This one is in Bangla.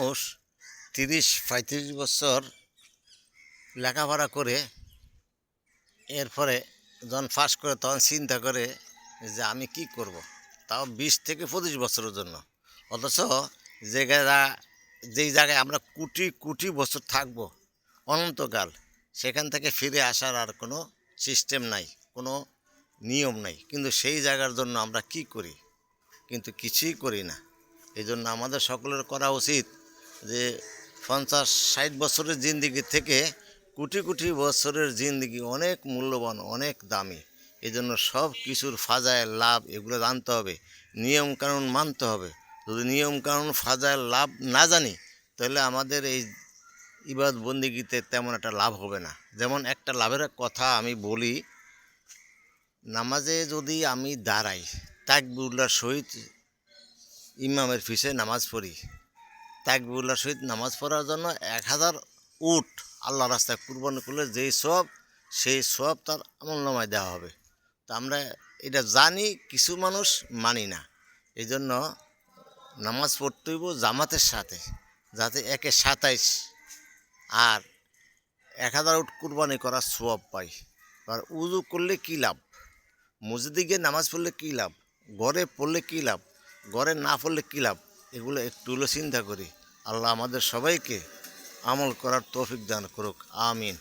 মানুষ ৩০-৩৫ বছর লেখাপড়া করে এরপরে যখন পাস করে তখন চিন্তা করে যে আমি কি করব, তাও ২০ থেকে ২৫ বছরের জন্য। অথচ যেই জায়গায় আমরা কোটি কোটি বছর থাকব অনন্তকাল, সেখান থেকে ফিরে আসার আর কোনো সিস্টেম নাই, কোনো নিয়ম নাই। কিন্তু সেই জায়গার জন্য আমরা কি করি? কিন্তু কিছুই করি না। এই জন্য আমাদের সকলের করা উচিত যে ৫০-৬০ বছরের জিন্দিগি থেকে কোটি কোটি বছরের জিন্দিগি অনেক মূল্যবান, অনেক দামি। এই জন্য সব কিছুর ফাজাইল লাভ এগুলো জানতে হবে, নিয়মকানুন মানতে হবে। যদি নিয়মকানুন ফাজাইল লাভ না জানি, তাহলে আমাদের এই ইবাদত বন্দিগিতে তেমন একটা লাভ হবে না। যেমন একটা লাভের কথা আমি বলি, নামাজে যদি আমি দাঁড়াই, তাকবীরুল্লাহর সহিত ইমামের পিছে নামাজ পড়ি, তাকবীরুল্লাহর সহিত নামাজ পড়ার জন্য ১০০০ উট আল্লাহ রাস্তায় কুরবানি করলে যেই সওয়াব, সেই সওয়াব তার আমলনামায় দেওয়া হবে। তো আমরা এটা জানি, কিছু মানুষ মানি না। এই জন্য নামাজ পড়তে হইব জামাতের সাথে, যাতে ১-২৭ আর ১০০০ উট কুরবানি করার সওয়াব পাই। আর উযু করলে কী লাভ? মসজিদে গিয়ে নামাজ পড়লে কী লাভ? ঘরে পড়লে কী লাভ? ঘরে না পড়লে কী লাভ? এগুলো একটু হলেও চিন্তা করি। আল্লাহ আমাদের সবাইকে আমল করার তৌফিক দান করুক। আমিন।